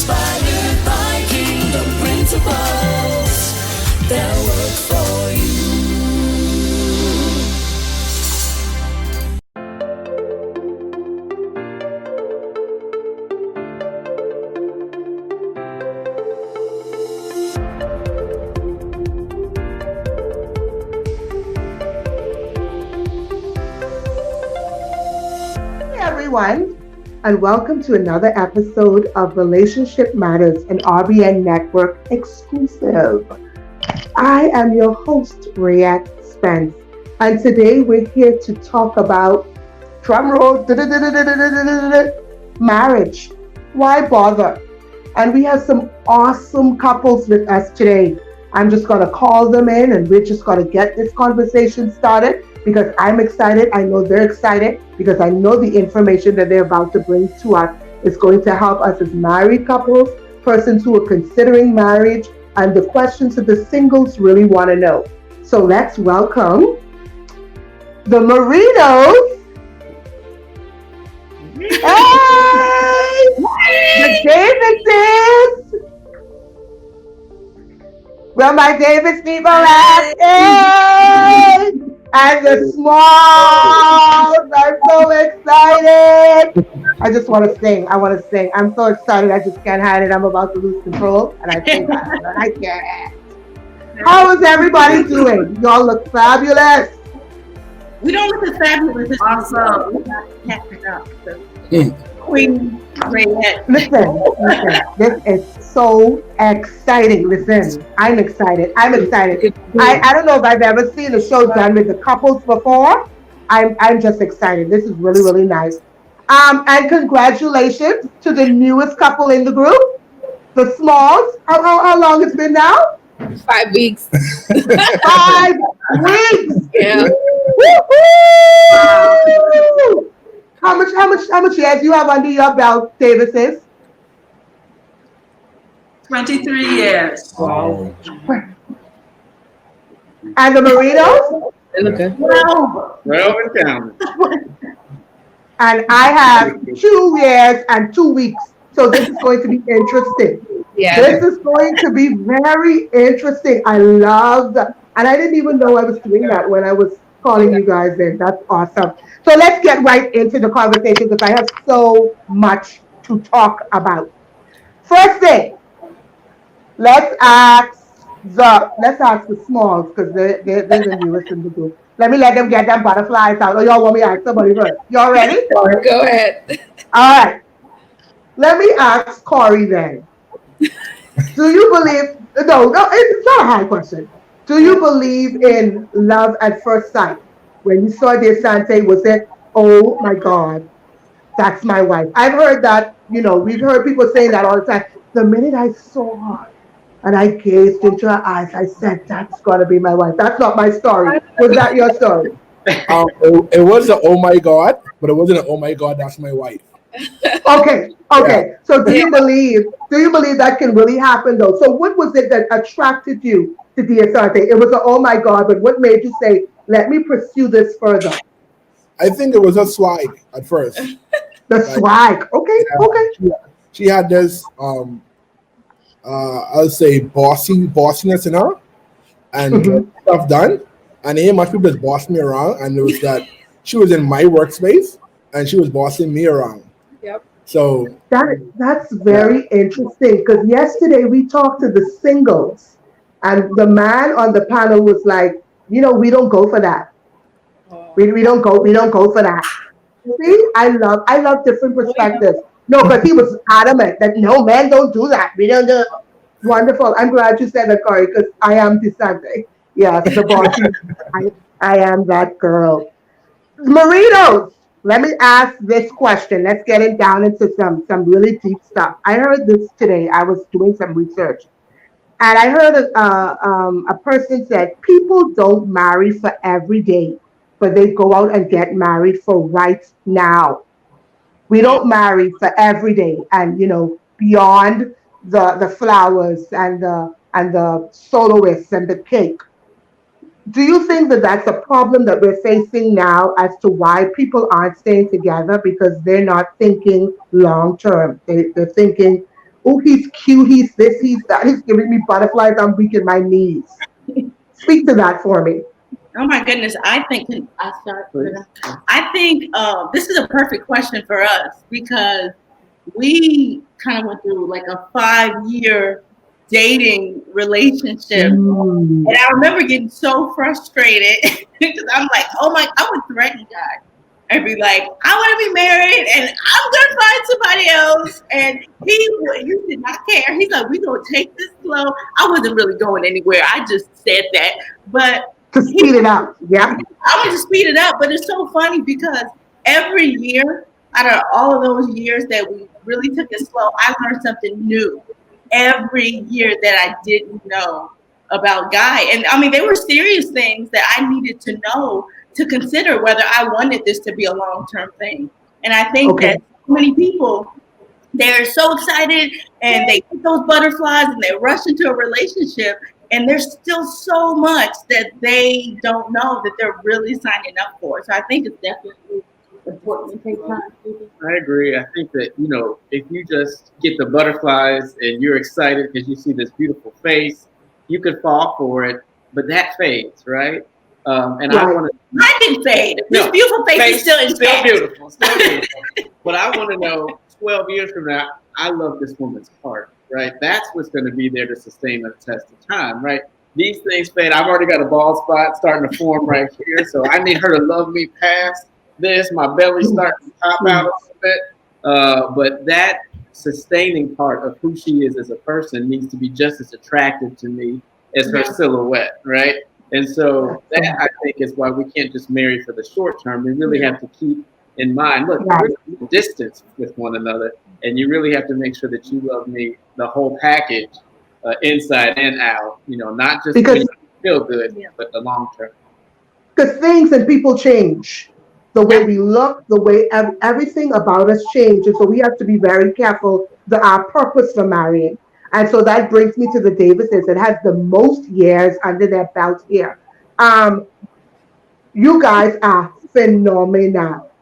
inspired by kingdom principles that work for you. Everyone, and welcome to another episode of Relationship Matters, an RBN Network exclusive. I am your host, Rayette Spence, and today we're here to talk about drumroll, marriage. Why bother? And we have some awesome couples with us today. I'm just going to call them in and we're just going to get this conversation started because I'm excited. I know they're excited because I know the information that they're about to bring to us is going to help us as married couples, persons who are considering marriage, and the questions that the singles really want to know. So let's welcome the Marenos. Hey! The Davises! Where my Davis people at? Hey! And the Smalls! I'm so excited! I just want to sing. I'm so excited. I just can't hide it. I'm about to lose control. And I think I can't. How is everybody doing? Y'all look fabulous. We don't look as fabulous as awesome. We got to catch it up. Queen Rayette. Listen, this is so exciting. Listen, I'm excited. I don't know if I've ever seen a show done with the couples before. I'm just excited. This is really, really nice. And congratulations to the newest couple in the group, the Smalls. How long it's been now? 5 weeks. 5 weeks. Yeah. Woo-hoo! How much years do you have under your belt, Davises? 23 years. Wow. And the Marinos? Okay. 12 and down. And I have 2 years and 2 weeks. So this is going to be interesting. Yeah. This is going to be very interesting. I love that. And I didn't even know I was doing that when I was calling you guys in. That's awesome. So let's get right into the conversation because I have so much to talk about. First thing, let's ask the Smalls because they're the newest in the group. Let them get them butterflies out. Or y'all want me to ask somebody first? Y'all ready? Go ahead. All right. Let me ask Corey then. Do you believe? No, it's not a hard question. Do you believe in love at first sight? When you saw Deasante, was it, oh my God, that's my wife? I've heard that, we've heard people saying that all the time. The minute I saw her and I gazed into her eyes, I said, that's got to be my wife. That's not my story. Was that your story? It was an oh my God, but it wasn't an oh my God, that's my wife. Okay. Yeah. So do you believe that can really happen though? So what was it that attracted you to Deasante? It was an oh my God, but what made you say, let me pursue this further? I think it was a swag at first. Swag. Okay. Yeah, Okay. She had this I'll say bossiness in her and get stuff done. And ain't much people just boss me around. And it was that she was in my workspace and she was bossing me around. Yep. So that's very interesting because yesterday we talked to the singles and the man on the panel was like, we don't go for that. We don't go for that. See, I love different perspectives. No, because he was adamant that no, men don't do that. We don't do it. Wonderful. I'm glad you said that, Corey, because I am Deasante. Yes, the boss. I am that girl. Marinos, let me ask this question. Let's get it down into some really deep stuff. I heard this today. I was doing some research. And I heard a person said, people don't marry for every day, but they go out and get married for right now. We don't marry for every day and, beyond the flowers and the soloists and the cake. Do you think that that's a problem that we're facing now as to why people aren't staying together because they're not thinking long term? They're thinking, oh, he's cute, he's this, he's that, he's giving me butterflies, I'm weak in my knees. Speak to that for me. Oh my goodness! I think I start. I think this is a perfect question for us because we kind of went through like a 5-year dating relationship, Mm. and I remember getting so frustrated because I'm like, oh my, I would threaten guys. I'd be like, I want to be married, and I'm gonna find somebody else. And he did not care. He's like, we gonna take this slow. I wasn't really going anywhere. I just said that, but To speed it up. Yeah. I want to speed it up, but it's so funny because every year, out of all of those years that we really took it slow, I learned something new. Every year that I didn't know about Guy. And I mean, they were serious things that I needed to know to consider whether I wanted this to be a long-term thing. And I think Okay. that so many people, they're so excited and they get those butterflies and they rush into a relationship, and there's still so much that they don't know that they're really signing up for. So I think it's definitely important to take time. I agree. I think that, if you just get the butterflies and you're excited because you see this beautiful face, you could fall for it, but that fades, right? And I Right. want to. Mine didn't fade. This beautiful face is still intact. beautiful, still beautiful. But I want to know, 12 years from now, I love this woman's heart, right? That's what's going to be there to sustain the test of time, right? These things fade. I've already got a bald spot starting to form right here, so I need her to love me past this. My belly's starting to pop out a little bit. But that sustaining part of who she is as a person needs to be just as attractive to me as her silhouette, right? And so that, I think, is why we can't just marry for the short term. We really have to keep in mind, look, Right. we're distance with one another, and you really have to make sure that you love me the whole package, inside and out, not just when you feel good, but the long term. Because things and people change. The way we look, the way everything about us changes. So we have to be very careful our purpose for marrying. And so that brings me to the Davises. It has the most years under their belt here. Um, you guys are phenomenal.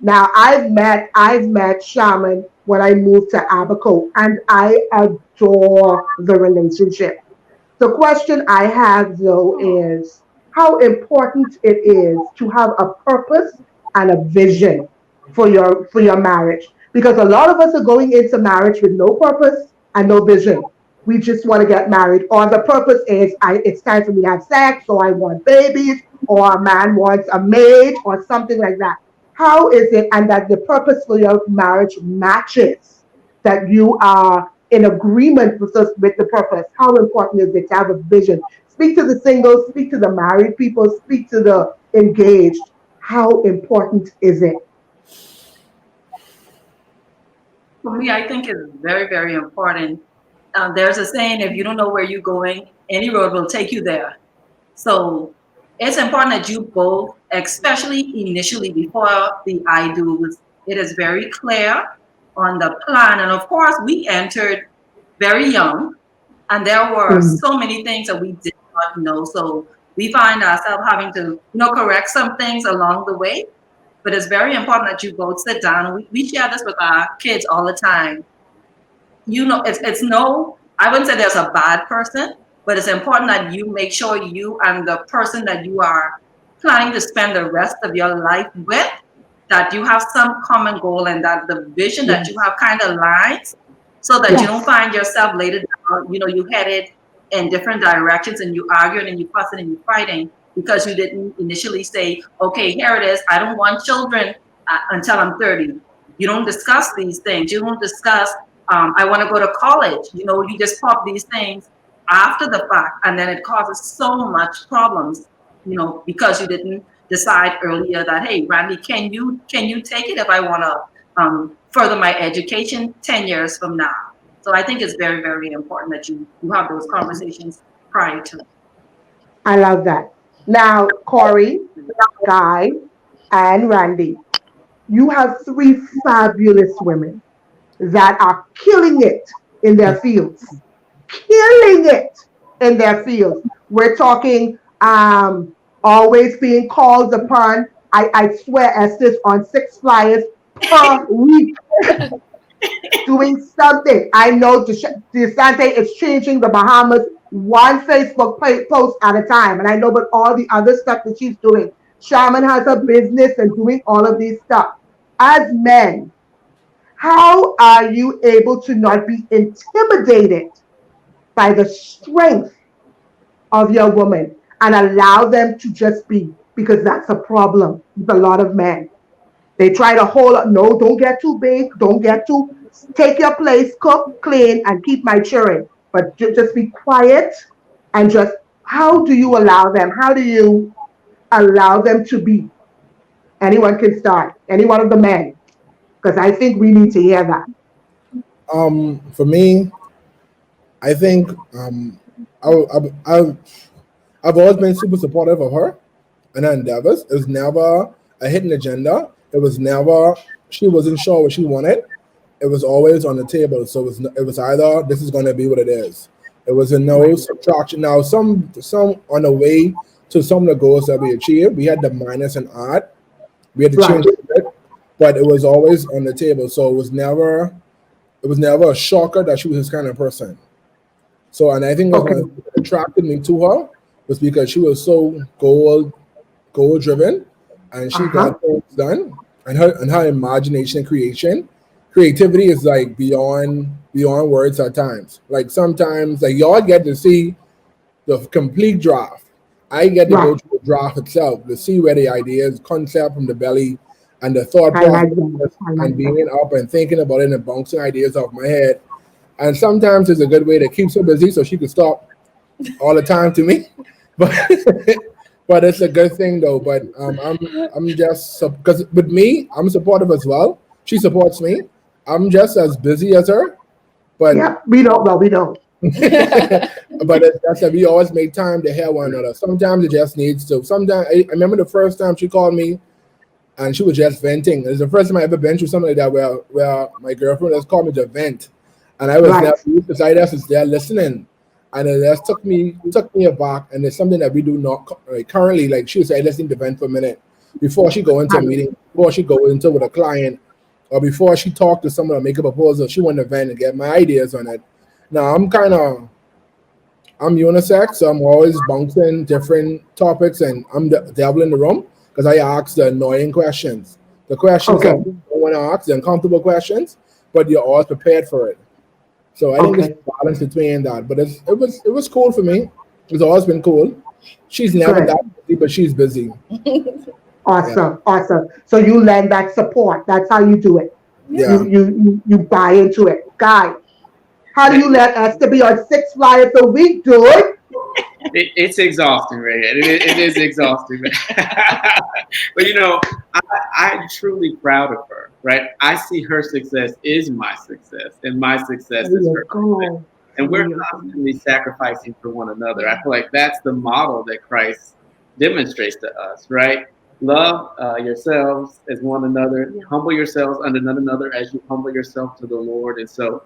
Now I've met Sharman when I moved to Abaco, and I adore the relationship. The question I have though is how important it is to have a purpose and a vision for your marriage. Because a lot of us are going into marriage with no purpose and no vision. We just want to get married, or the purpose is it's time for me to have sex, or I want babies, or a man wants a maid, or something like that. How is it, and that the purpose for your marriage matches, that you are in agreement with us with the purpose? How important is it to have a vision? Speak to the singles, speak to the married people, speak to the engaged. How important is it? For me, I think it's very, very important. There's a saying, if you don't know where you're going, any road will take you there. So it's important that you both, especially initially before the I do's, it is very clear on the plan. And of course, we entered very young, and there were Mm. so many things that we did not know. So we find ourselves having to, correct some things along the way. But it's very important that you both sit down. We share this with our kids all the time. It's no, I wouldn't say there's a bad person, but it's important that you make sure you and the person that you are planning to spend the rest of your life with, that you have some common goal, and that the vision that you have kind of aligns, so that you don't find yourself later down, you headed in different directions, and you arguing and you fussing and you fighting because you didn't initially say, okay, here it is. I don't want children until I'm 30. You don't discuss these things. You don't discuss, I want to go to college. You just pop these things after the fact, and then it causes so much problems, because you didn't decide earlier that, hey, Randy, can you take it if I want to further my education 10 years from now? So I think it's very, very important that you have those conversations prior to. I love that. Now, Corey, Guy, and Randy, you have three fabulous women that are killing it in their fields. Killing it in their fields. We're talking always being called upon. I swear, Esther's on 6 flyers per week. doing something. I know Deasante is changing the Bahamas one Facebook post at a time. And I know about all the other stuff that she's doing. Sharman has a business and doing all of these stuff. As men, how are you able to not be intimidated by the strength of your woman and allow them to just be? Because that's a problem with a lot of men. They try to hold up. No, don't get too big. Don't get too. Take your place, cook, clean, and keep my children. But just be quiet and just. How do you allow them? How do you allow them to be? Anyone can start. Any one of the men, because I think we need to hear that. For me, I think I've always been super supportive of her and her endeavors. It was never a hidden agenda. It was never, she wasn't sure what she wanted. It was always on the table. So it was either this is going to be what it is. It was a no subtraction. Now, some on the way to some of the goals that we achieved, we had the minus and odd. We had to change it, but it was always on the table. So it was never a shocker that she was this kind of person. So, and I think what attracted me to her was because she was so goal driven, and she got things done. And her imagination and creativity is like beyond words at times. Like sometimes, like y'all get to see the complete draft. I get to go through the draft itself to see where the ideas, concept from the belly, and the thought process, and being up and thinking about it and bouncing ideas off my head. And sometimes it's a good way to keep her busy so she can stop all the time to me. But it's a good thing though. But I'm just, because with me, I'm supportive as well. She supports me. I'm just as busy as her. But yeah, we don't. But that's that we always make time to hear one another. Sometimes it just needs to. Sometimes I remember the first time she called me, and she was just venting. It was the first time I ever been through something like that where my girlfriend just called me to vent, and I was never used to say just there listening, and it just took me aback. And it's something that we do not currently. Like she would say, let's need to vent for a minute before she go into a meeting, before she go into with a client, or before she talk to someone or make a proposal. She want to vent and get my ideas on it. Now I'm unisex, so I'm always bouncing different topics, and I'm the devil in the room because I ask the annoying questions, the questions that you don't want to ask, the uncomfortable questions, but you're always prepared for it. So I think it's a balance between that. But it was cool for me. It's always been cool. She's never that busy, but she's busy. Awesome. So you lend that support. That's how you do it. Yeah. You buy into it, guys. How do you let Esther be on 6 flyers a week, dude? It's exhausting, Ray. It is exhausting. But I'm truly proud of her, right? I see her success is my success, and my success is her success. And we're constantly sacrificing for one another. I feel like that's the model that Christ demonstrates to us, right? Love yourselves as one another. Humble yourselves under one another as you humble yourself to the Lord. And so,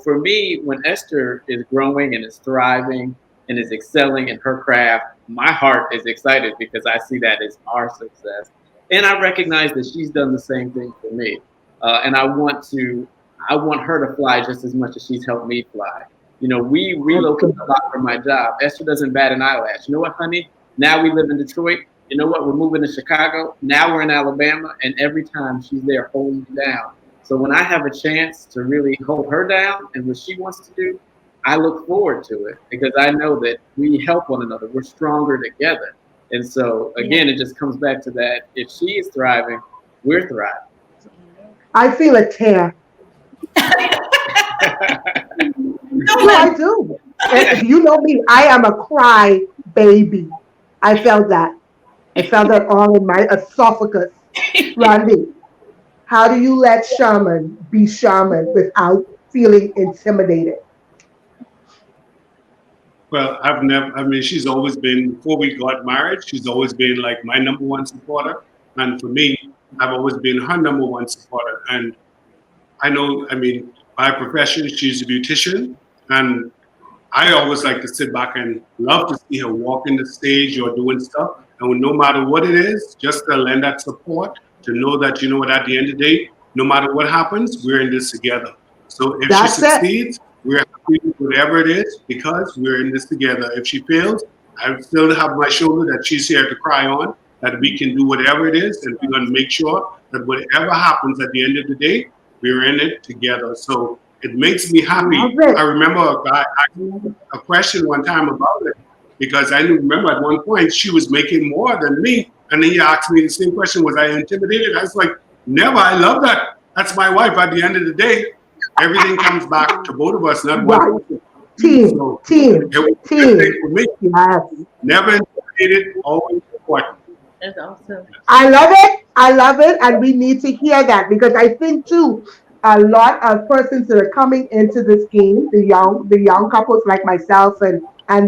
for me, when Esther is growing and is thriving and is excelling in her craft, my heart is excited because I see that as our success. And I recognize that she's done the same thing for me. And I want her to fly just as much as she's helped me fly. We relocate a lot for my job. Esther doesn't bat an eyelash. You know what, honey? Now we live in Detroit. You know what? We're moving to Chicago. Now we're in Alabama. And every time she's there holding me down. So when I have a chance to really hold her down and what she wants to do, I look forward to it because I know that we help one another. We're stronger together. And so, again, it just comes back to that. If she is thriving, we're thriving. I feel a tear. No, I do. You know me. I am a cry baby. I felt that. I felt that all in my esophagus. Randy, how do you let Sharman be Sharman without feeling intimidated? Well, she's always been, before we got married, she's always been like my number one supporter. And for me, I've always been her number one supporter. And I know, by profession, she's a beautician. And I always like to sit back and love to see her walking the stage or doing stuff. And no matter what it is, just to lend that support, to know that, at the end of the day, no matter what happens, we're in this together. So if she That's it. succeeds, we're happy with whatever it is because we're in this together. If she fails, I still have my shoulder that she's here to cry on, that we can do whatever it is, and we're going to make sure that whatever happens at the end of the day, we're in it together. So it makes me happy. I remember a guy asked me a question one time about it because I remember at one point she was making more than me, and then he asked me the same question: was I intimidated? I was like, never. I love that. That's my wife. At the end of the day, everything comes back to both of us, not one. Team, So team, it was team. for me. Yes. Never intimidated, always important. That's awesome. I love it. I love it. And we need to hear that because I think too, a lot of persons that are coming into this game, the young couples like myself and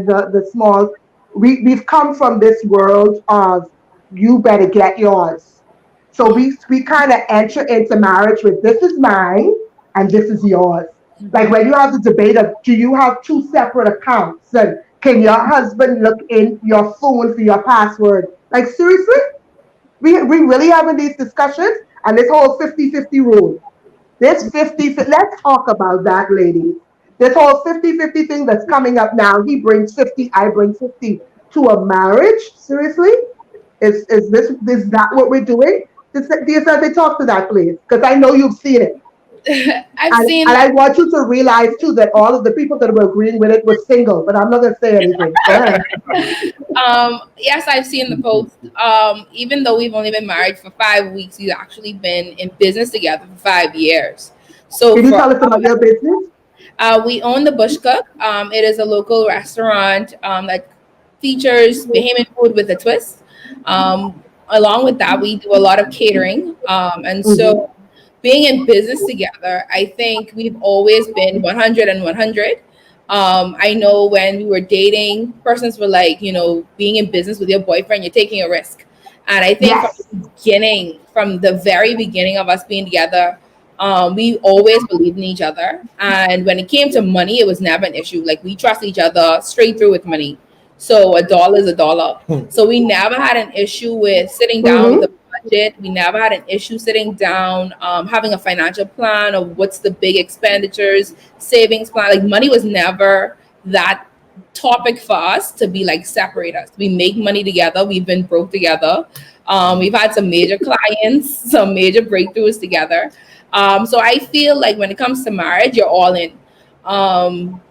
the small, we've come from this world of you better get yours. So we kind of enter into marriage with this is mine and this is yours. Like when you have the debate of do you have two separate accounts and can your husband look in your phone for your password? Like seriously? We really having these discussions and this whole 50-50 rule. This 50, let's talk about that, ladies. This whole 50-50 thing that's coming up now. He brings 50, I bring 50 to a marriage. Seriously? Is that what we're doing? Deasante, talk to that, please. Because I know you've seen it. I've seen and I want you to realize too that all of the people that were agreeing with it were single, but I'm not gonna say anything. Go ahead. Yes, I've seen the post. Even though we've only been married for 5 weeks, we've actually been in business together for 5 years. So Can you tell us about your business? We own the Bush Cook. It is a local restaurant that features Bahamian food with a twist. Along with that, we do a lot of catering. And so being in business together, I think we've always been 100 and 100. I know when we were dating, persons were like, being in business with your boyfriend, you're taking a risk. And I think from the very beginning of us being together, we always believed in each other. And when it came to money, it was never an issue. Like we trust each other straight through with money. So a dollar is a dollar. So we never had an issue with sitting down with a budget. We never had an issue sitting down, having a financial plan of what's the big expenditures, savings plan. Like money was never that topic for us to be like separate us. We make money together. We've been broke together. We've had some major clients, some major breakthroughs together. So I feel like when it comes to marriage, you're all in.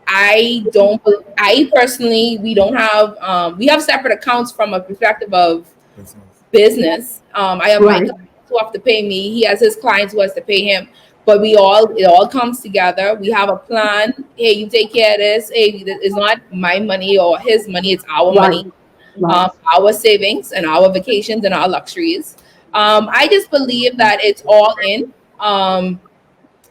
I personally, we don't have, we have separate accounts from a perspective of business. I have my clients who have to pay me. He has his clients who has to pay him. But it all comes together. We have a plan. Hey, you take care of this. Hey, it's not my money or his money. It's our money, our savings and our vacations and our luxuries. I just believe that it's all in.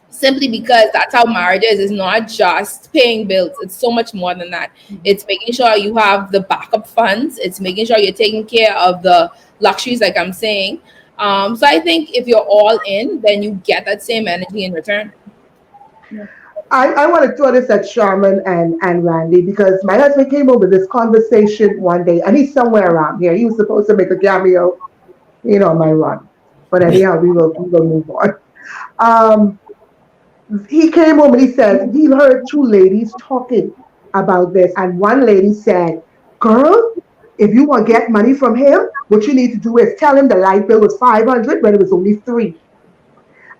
Simply because that's how marriage is. It's not just paying bills. It's so much more than that. It's making sure you have the backup funds. It's making sure you're taking care of the luxuries, like I'm saying. So I think if you're all in, then you get that same energy in return. I want to throw this at Sharman and Randy because my husband came over this conversation one day and he's somewhere around here. He was supposed to make a cameo, my run. But anyhow, we will move on. He came home and he said he heard two ladies talking about this. And one lady said, girl, if you want to get money from him, what you need to do is tell him the light bill was $500 when it was only $3.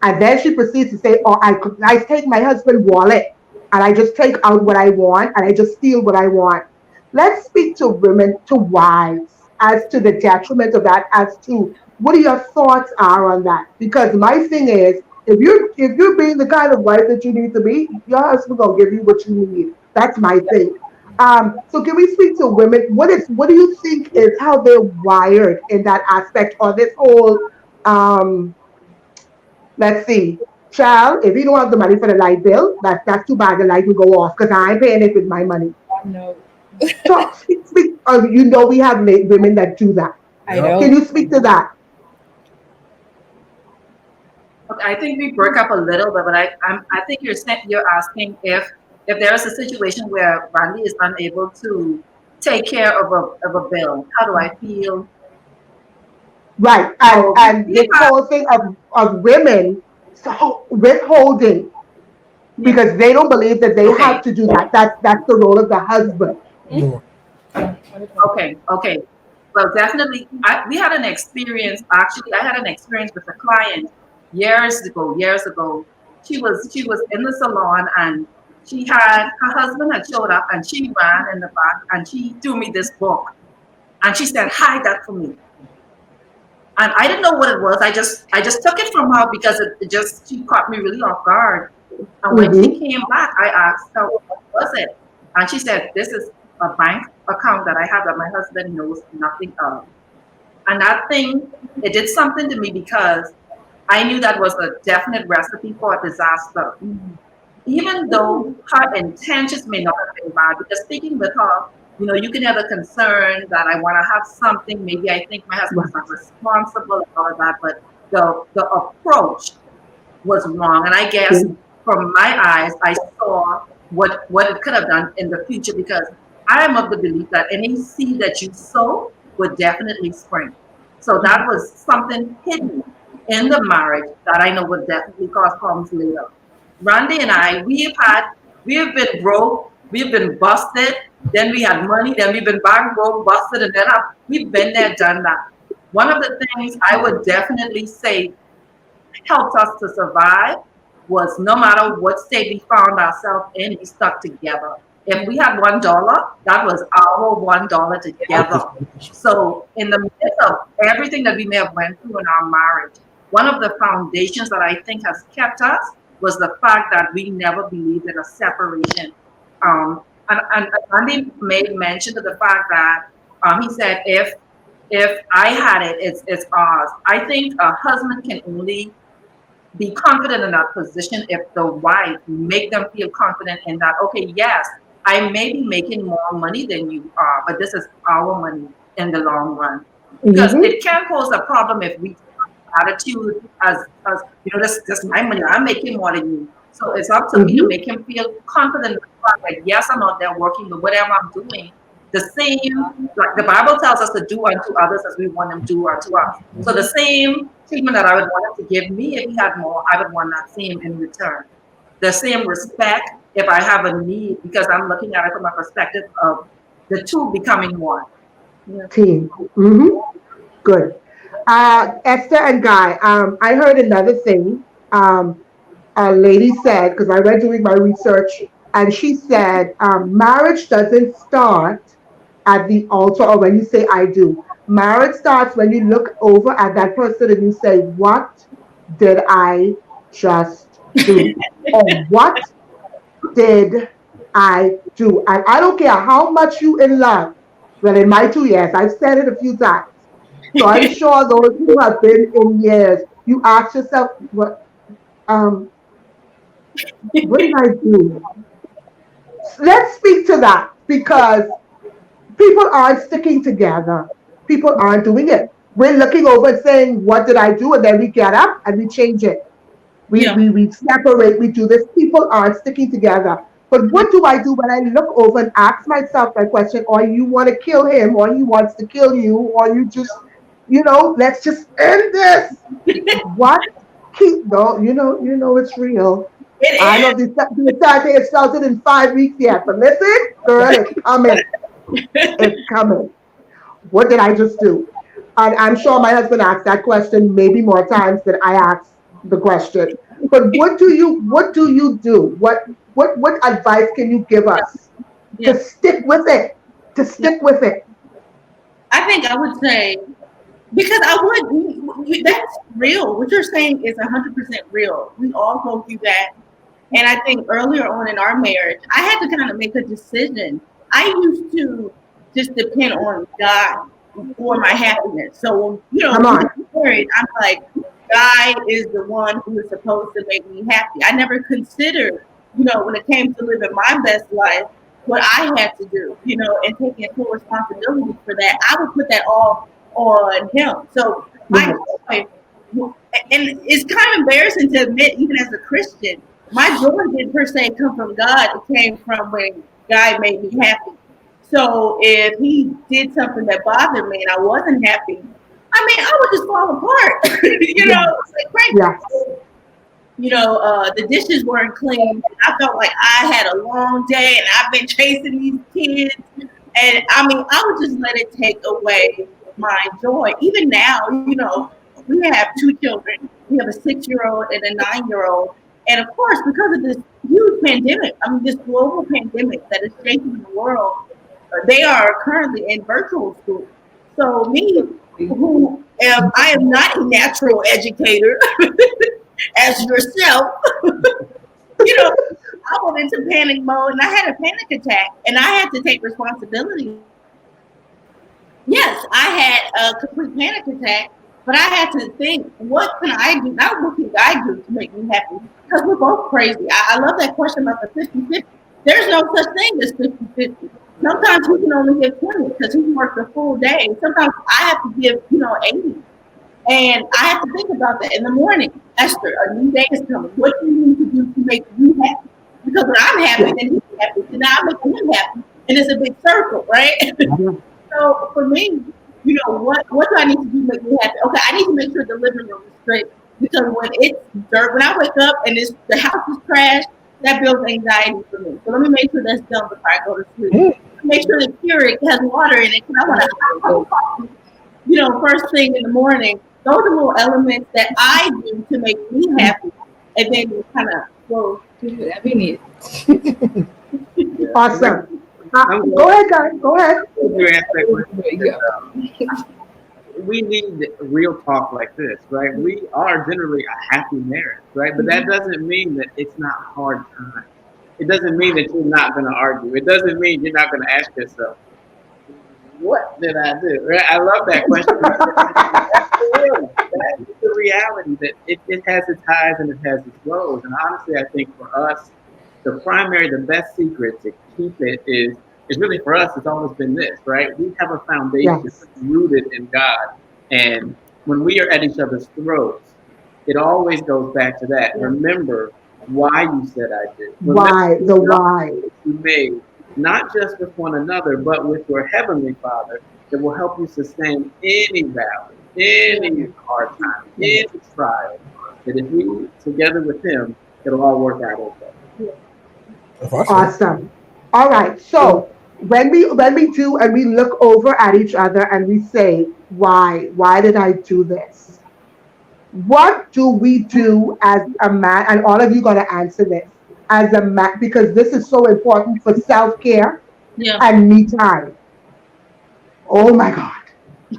And then she proceeds to say, I take my husband's wallet and I just take out what I want and I just steal what I want. Let's speak to women, to wives, as to the detriment of that, as to what your thoughts are on that. Because my thing is, if you're being the kind of wife that you need to be, your husband gonna give you what you need. That's my thing. So can we speak to women? What do you think is how they're wired in that aspect, or this whole let's see, child, if you don't have the money for the light bill, that's too bad. The light will go off because I ain't paying it with my money. No. So speak, we have women that do that. I know. Can you speak to that? I think we broke up a little bit, but I think you're asking if there's a situation where Randy is unable to take care of a bill. How do I feel? Right, and this whole thing of women So withholding because they don't believe that they have to do that. That's the role of the husband. No. Okay. Well, definitely, we had an experience. Actually, I had an experience with a client years ago. Years ago, she was in the salon and her husband had showed up and she ran in the back and she threw me this book and she said, "Hide that for me." And I didn't know what it was. I just took it from her because it just she caught me really off guard. And when she Mm-hmm. came back, I asked her, "What was it?" And she said, "This is a bank account that I have that my husband knows nothing of." And that thing, it did something to me because I knew that was a definite recipe for a disaster. Even though her intentions may not have been bad, because speaking with her, you can have a concern that I want to have something. Maybe I think my husband's not responsible and all of that, but the approach was wrong. And I guess from my eyes, I saw what it could have done in the future because I am of the belief that any seed that you sow would definitely spring. So that was something hidden in the marriage that I know would definitely cause problems later. Randy and I, we've been broke, we've been busted, then we had money, then we've been back broke, busted, and then we've been there, done that. One of the things I would definitely say helped us to survive was no matter what state we found ourselves in, we stuck together. If we had $1, that was our $1 together. So in the midst of everything that we may have went through in our marriage, one of the foundations that I think has kept us was the fact that we never believed in a separation. And Andy made mention of the fact that he said if I had it, it's ours. I think a husband can only be confident in that position if the wife make them feel confident in that, okay, yes, I may be making more money than you are, but this is our money in the long run. Because Mm-hmm. it can pose a problem if we attitude as this is my money, I'm making more than you. So it's up to me to Mm-hmm. make him feel confident in the fact that yes, I'm out there working, but whatever I'm doing, the same, like the Bible tells us to do unto others as we want them to do unto us. So the same treatment that I would want him to give me if he had more, I would want that same in return. The same respect if I have a need, because I'm looking at it from a perspective of the two becoming one. Team. Mm-hmm. Good. Esther and Guy, I heard another thing. A lady said, because I read doing my research, and she said, marriage doesn't start at the altar or when you say I do. Marriage starts when you look over at that person and you say, what did I just do? Or what did I do? And I don't care how much you in love. Well, in my 2 years, I've said it a few times. So I'm sure those who have been in years, you ask yourself, um, what did I do? Let's speak to that because people aren't sticking together. People aren't doing it. We're looking over and saying, what did I do? And then we get up and we change it. We, Yeah. we, we separate, we do this. People aren't sticking together. But what do I do when I look over and ask myself that question, or you want to kill him, or he wants to kill you, or you just, let's just end this. What keep no, it's real. I know It the time they started in 5 weeks yet, but listen, girl, it's coming. It's coming. What did I just do? And I'm sure my husband asked that question maybe more times than I asked the question. But what do you do? What advice can you give us to yeah. stick with it? To Yeah. stick with it. I think I would say because I would. That's real. What you're saying is 100% real. We all go through that. And I think earlier on in our marriage, I had to kind of make a decision. I used to just depend on God for my happiness. So, Come when we on. get married, I'm like, God is the one who is supposed to make me happy. I never considered, when it came to living my best life, what I had to do, and taking full responsibility for that. I would put that all on Him. So, my Right. joy, and it's kind of embarrassing to admit, even as a Christian, my joy didn't per se come from God. It came from when God made me happy. So if He did something that bothered me and I wasn't happy, I would just fall apart. Yes. It's like, great. Yes. the dishes weren't clean. I felt like I had a long day and I've been chasing these kids. And I mean, I would just let it take away my joy. Even now, we have two children. We have a 6-year-old and a 9-year-old. And of course, because of this huge pandemic, this global pandemic that is shaking the world, they are currently in virtual school. So me, I am not a natural educator, as yourself, I went into panic mode and I had a panic attack and I had to take responsibility. Yes, I had a complete panic attack, but I had to think, what can I do? Not what can I do to make me happy? Because we're both crazy. I love that question about the 50-50. There's no such thing as 50-50. Sometimes we can only give 20 because he worked a full day. Sometimes I have to give, 80. And I have to think about that in the morning. Esther, a new day is coming. What do you need to do to make you happy? Because when I'm happy, then he's happy. And now I'm making him happy. And it's a big circle, right? So for me, what do I need to do to make me happy? Okay, I need to make sure the living room is straight. Because when it's dirt, when I wake up and the house is trashed, that builds anxiety for me. So let me make sure that's done before I go to sleep. Make sure the Keurig has water in it because I want to have coffee, first thing in the morning. Those are little elements that I do to make me happy. And then you kind of go do whatever you need. Awesome. Go ahead, guys. Go ahead. We need real talk like this, right? We are generally a happy marriage, right? But that doesn't mean that it's not hard times. It doesn't mean that you're not going to argue. It doesn't mean you're not going to ask yourself, what did I do? Right? I love that question. That's the reality that it has its highs and it has its lows. And honestly, I think for us, the best secret to keep it is really for us, it's always been this, right? We have a foundation rooted in God. And when we are at each other's throats, it always goes back to that. Remember why you said I did. Why you made, not just with one another, but with your heavenly Father that will help you sustain any valley, any hard time, any trial. That if you together with Him, it'll all work out okay. Awesome. All right. So when we do and we look over at each other and we say, why did I do this? What do we do as a man? And all of you got to answer this as a man, because this is so important for self-care and me time. Oh my God.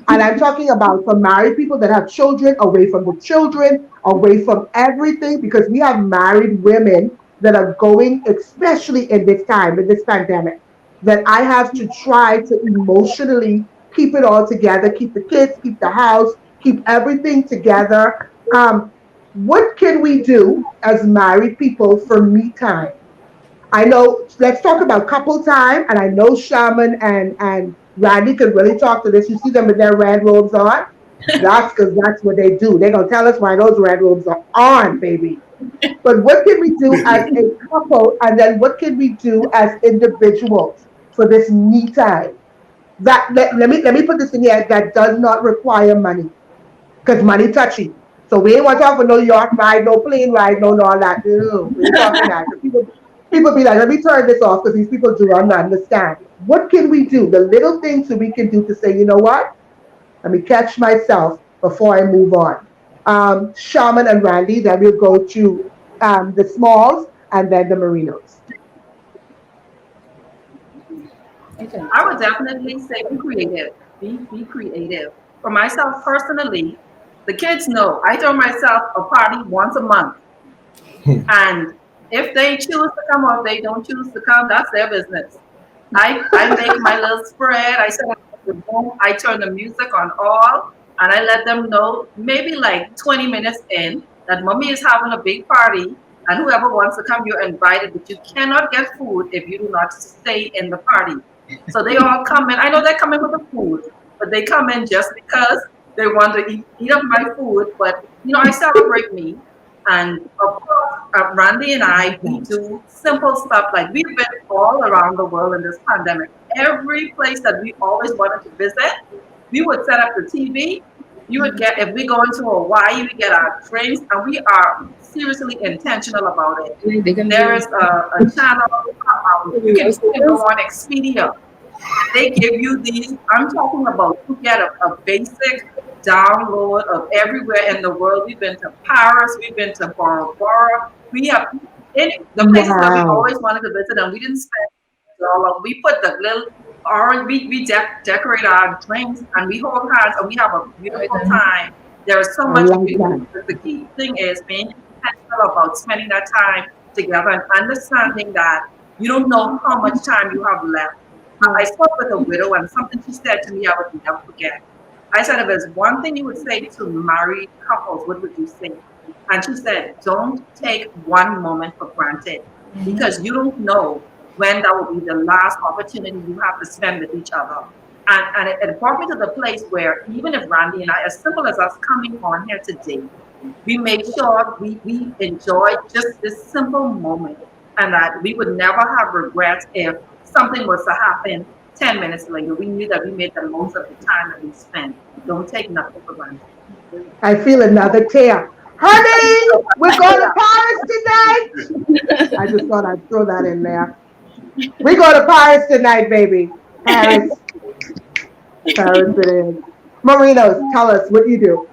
And I'm talking about for married people that have children, away from the children, away from everything, because we have married women that are going, especially in this time, in this pandemic, that I have to try to emotionally keep it all together, keep the kids, keep the house, keep everything together. What can we do as married people for me time? I know, let's talk about couple time, and I know Sharman and Randy can really talk to this. You see them with their red robes on? That's because that's what they do. They're going to tell us why those red robes are on, baby. But what can we do as a couple, and then what can we do as individuals for this me time? Let me put this in here that does not require money, because money touchy. So we ain't want to talk for no yacht ride, no plane ride, no all that. No, we ain't talking that. People be like, let me turn this off because these people do not understand. What can we do? The little things that we can do to say, you know what? Let me catch myself before I move on. Sharman and Randy, then we'll go to the Smalls and then the Marenos. I would definitely say be creative. Be creative. For myself personally, the kids know I throw myself a party once a month. And if they choose to come or if they don't choose to come, that's their business. I make my little spread. I set up the room. I turn the music on all, and I let them know maybe like 20 minutes in that mommy is having a big party, and whoever wants to come, you're invited. But you cannot get food if you do not stay in the party. So they all come in. I know they're coming with the food, but they come in just because they want to eat up my food. But I celebrate me. And of course, Randy and I, we do simple stuff like we've been all around the world in this pandemic. Every place that we always wanted to visit, we would set up the TV. You would get, if we go into Hawaii, we get our drinks, and we are seriously intentional about it. They can There be. is a channel, you can go on Expedia. They give you these. I'm talking about you get a basic download of everywhere in the world. We've been to Paris, we've been to Bora Bora. We have the places that we Wow. always wanted to visit, and we didn't spend all of. We put the little orange. Decorate our drinks, and we hold hands, and we have a beautiful time. There is so I much like you can that. do. But the key thing is being intentional about spending that time together and understanding that you don't know how much time you have left. I spoke with a widow, and something she said to me I would never forget. I said, if there's one thing you would say to married couples, what would you say? And she said, don't take one moment for granted because you don't know when that will be the last opportunity you have to spend with each other. And it brought me to the place where even if Randy and I, as simple as us coming on here today, we make sure we enjoy just this simple moment and that we would never have regrets if something was to happen 10 minutes later. We knew that we made the most of the time that we spent. Don't take nothing for granted. I feel another tear. Honey, we're going to Paris tonight. I just thought I'd throw that in there. We go to Paris tonight, baby. Paris. Paris it is. Marinos, tell us what you do.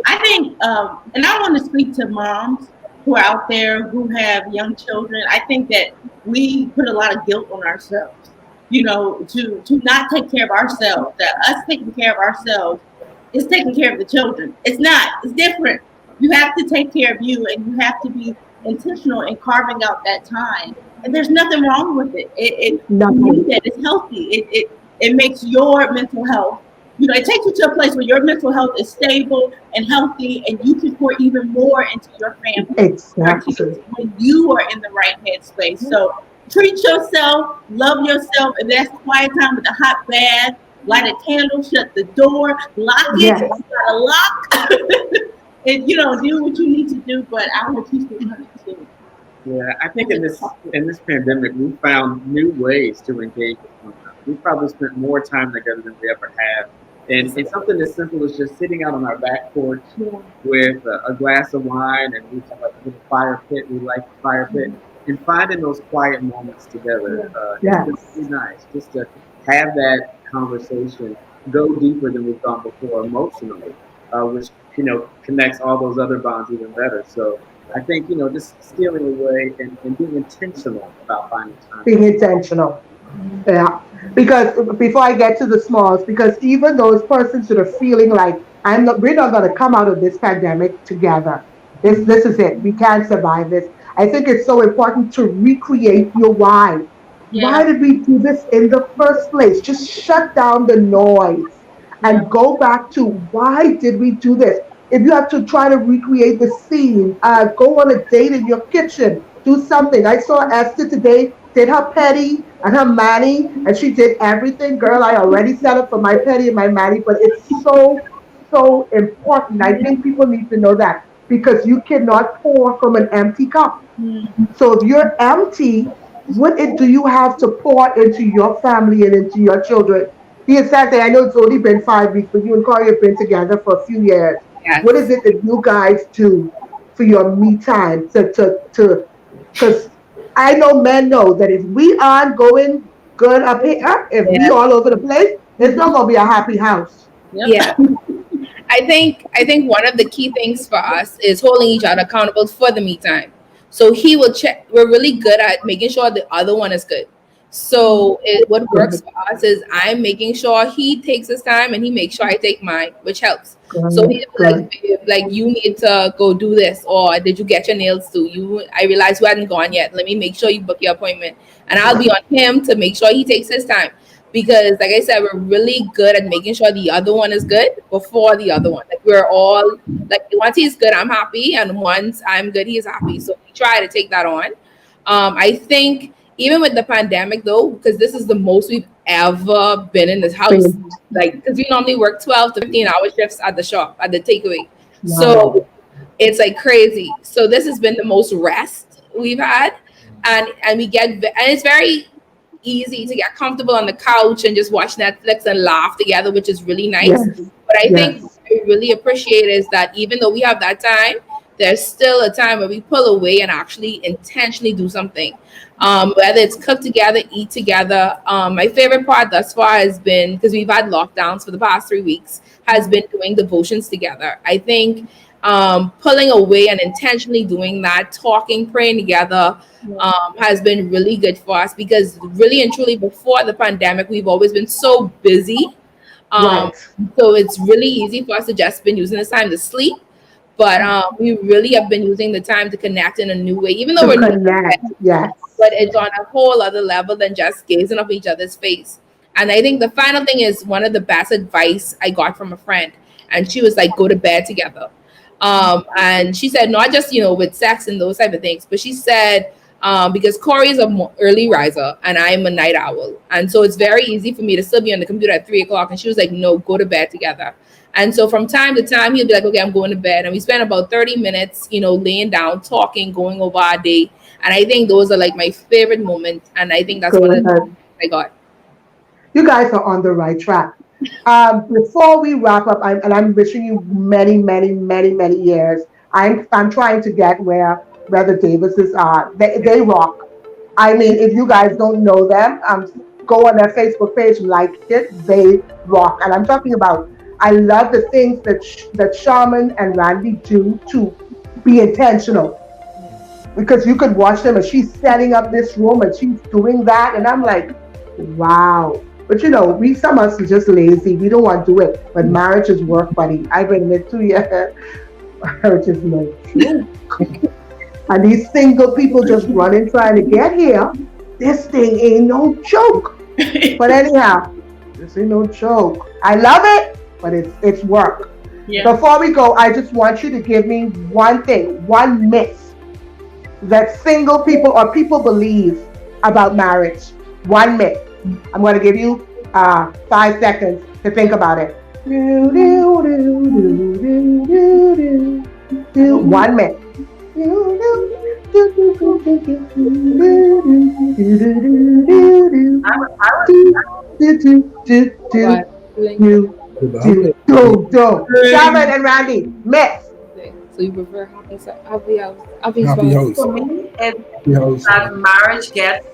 I think, and I want to speak to moms who are out there who have young children. I think that we put a lot of guilt on ourselves, to not take care of ourselves. That us taking care of ourselves is taking care of the children. It's not. It's different. You have to take care of you, and you have to be intentional in carving out that time. And there's nothing wrong with it. Nothing. It's healthy. It makes your mental health. It takes you to a place where your mental health is stable and healthy, and you can pour even more into your family. Exactly. When you are in the right headspace. So treat yourself, love yourself, and that's quiet time with a hot bath. Light a candle, shut the door, lock it. Yes. You got a lock, and do what you need to do. But I want to teach you too. Yeah, I think in this pandemic, we found new ways to engage with one another. We probably spent more time together than we ever have. And something as simple as just sitting out on our back porch with a glass of wine, and we have like a little fire pit. We like the fire pit, and finding those quiet moments together. Yes. It's just really nice just to have that conversation, go deeper than we've gone before emotionally, which connects all those other bonds even better. So I think just stealing away and being intentional about finding time. Being intentional. Yeah. Because before I get to the smalls, because even those persons that are feeling like we're not going to come out of this pandemic together. This is it. We can't survive this. I think it's so important to recreate your why. Yeah. Why did we do this in the first place? Just shut down the noise and go back to why did we do this? If you have to try to recreate the scene, go on a date in your kitchen, do something. I saw Esther today did her petty and her mani, and she did everything. Girl, I already set up for my petty and my mani, but it's so important. I think people need to know that because you cannot pour from an empty cup. So if you're empty, what do you have to pour into your family and into your children? Deasante, I know it's only been 5 weeks, but you and Corey have been together for a few years. Yes. What is it that you guys do for your me time because I know men know that if we aren't going good up here, if we all over the place, it's not gonna be a happy house. Yeah. I think one of the key things for us is holding each other accountable for the me time. So he will check. We're really good at making sure the other one is good. So what works for us is I'm making sure he takes his time and he makes sure I take mine, which helps. So he's like, you need to go do this, or did you get your nails too? I realized you hadn't gone yet. Let me make sure you book your appointment, and I'll be on him to make sure he takes his time. Because, like I said, we're really good at making sure the other one is good before the other one. Like we're all like, once he's good, I'm happy, and once I'm good, he's happy. So we try to take that on. I think even with the pandemic, though, because this is the most we've ever been in this house, like because we normally work 12 to 15-hour shifts at the shop at the takeaway. Wow. So it's like crazy. So this has been the most rest we've had, and it's very easy to get comfortable on the couch and just watch Netflix and laugh together, which is really nice. But I think what I really appreciate is that even though we have that time, there's still a time where we pull away and actually intentionally do something. Whether it's cook together, eat together. My favorite part thus far has been, because we've had lockdowns for the past 3 weeks, has been doing devotions together. I think pulling away and intentionally doing that, talking, praying together, has been really good for us, because really and truly before the pandemic, we've always been so busy. Right. So it's really easy for us to just been using this time to sleep. But we really have been using the time to connect in a new way, even though To we're connect, new, yes. but it's on a whole other level than just gazing up each other's face. And I think the final thing is one of the best advice I got from a friend, and she was like, go to bed together. And she said, not just, with sex and those type of things, but she said, because Corey is a early riser and I'm a night owl. And so it's very easy for me to still be on the computer at 3 o'clock. And she was like, no, go to bed together. And so from time to time, he'll be like, okay, I'm going to bed. And we spend about 30 minutes, laying down, talking, going over our day. And I think those are like my favorite moments. And I think that's one of the things I got. You guys are on the right track. Before we wrap up, I'm wishing you many, many, many, many years. I'm trying to get where the Davises are. They rock. I mean, if you guys don't know them, go on their Facebook page, like it. They rock. And I'm talking about, I love the things that Sharman and Randy do to be intentional. Because you could watch them and she's setting up this room and she's doing that. And I'm like, wow. But some of us are just lazy. We don't want to do it. But marriage is work, buddy. I've been in it 2 years. Marriage is no joke. And these single people just running trying to get here. This thing ain't no joke. But anyhow, this ain't no joke. I love it, but it's work. Yeah. Before we go, I just want you to give me one thing, one myth that single people or people believe about marriage. One myth. I'm going to give you 5 seconds to think about it. 1 minute. Sharman and Randy, myth. So you prefer happy house? For me, it's that marriage gets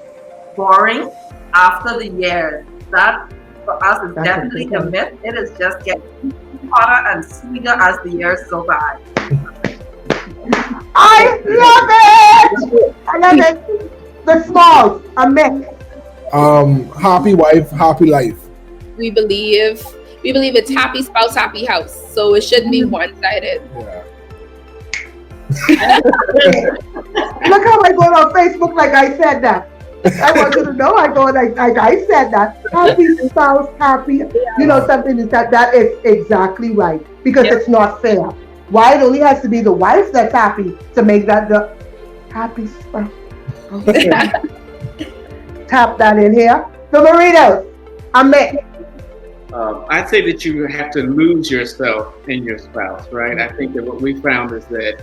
boring after the years. That for us is definitely a myth. It is just getting hotter and sweeter as the years go by. I love it. I love it. The Smalls, a myth. Happy wife, happy life. We believe it's happy spouse, happy house. So it shouldn't be one-sided. Yeah. Look how I go on Facebook like I said that. I want you to know I go like I said that. Happy spouse, happy. Something is that is exactly right. Because it's not fair. Why it only has to be the wife that's happy to make that the happy spouse. Okay. Tap that in here. The Marinos, Amen. I'd say that you have to lose yourself in your spouse, right? I think that what we found is that,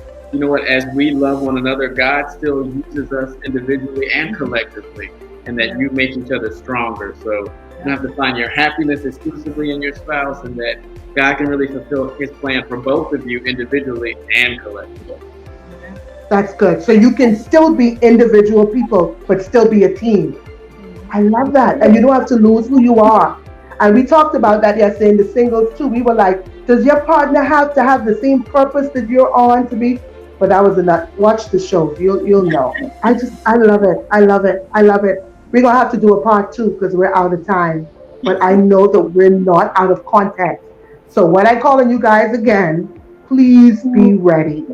as we love one another, God still uses us individually and collectively, and that you make each other stronger. So you don't have to find your happiness exclusively in your spouse, and that God can really fulfill his plan for both of you individually and collectively. That's good. So you can still be individual people, but still be a team. I love that. And you don't have to lose who you are. And we talked about that yesterday in the singles too. We were like, does your partner have to have the same purpose that you're on to be? But that was enough. Watch the show. You'll know. I love it. I love it. I love it. We're going to have to do a part 2 because we're out of time. But I know that we're not out of context. So when I call on you guys again, please be ready.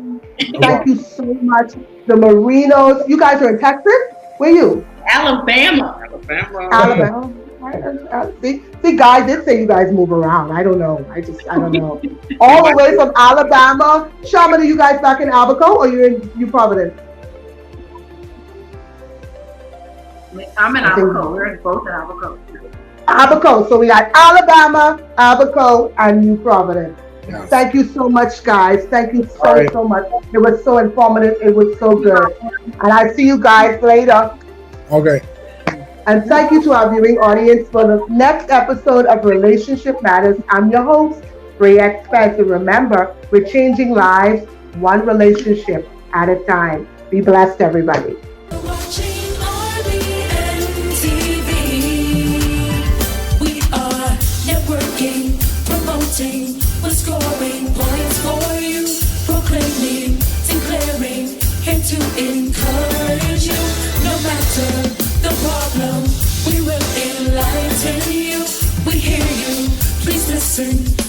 Thank you so much. The Marinos. You guys are in Texas? Where are you? Alabama. See, Guy did say you guys move around. I don't know. I don't know. All the way from Alabama. Sharman, are you guys back in Abaco or you're in New Providence? I'm in Abaco. We're both in Abaco. Abaco. So we got Alabama, Abaco, and New Providence. Yes. Thank you so much, guys. Thank you so much. It was so informative. It was so good. And I see you guys later. Okay. And thank you to our viewing audience for the next episode of Relationship Matters. I'm your host, Rayette Spence. And remember, we're changing lives one relationship at a time. Be blessed, everybody. Watching RBNTV. We are networking, promoting, we're scoring points for you, proclaiming, declaring, here to encourage you. No matter the problem, we will enlighten you. We hear you, please listen.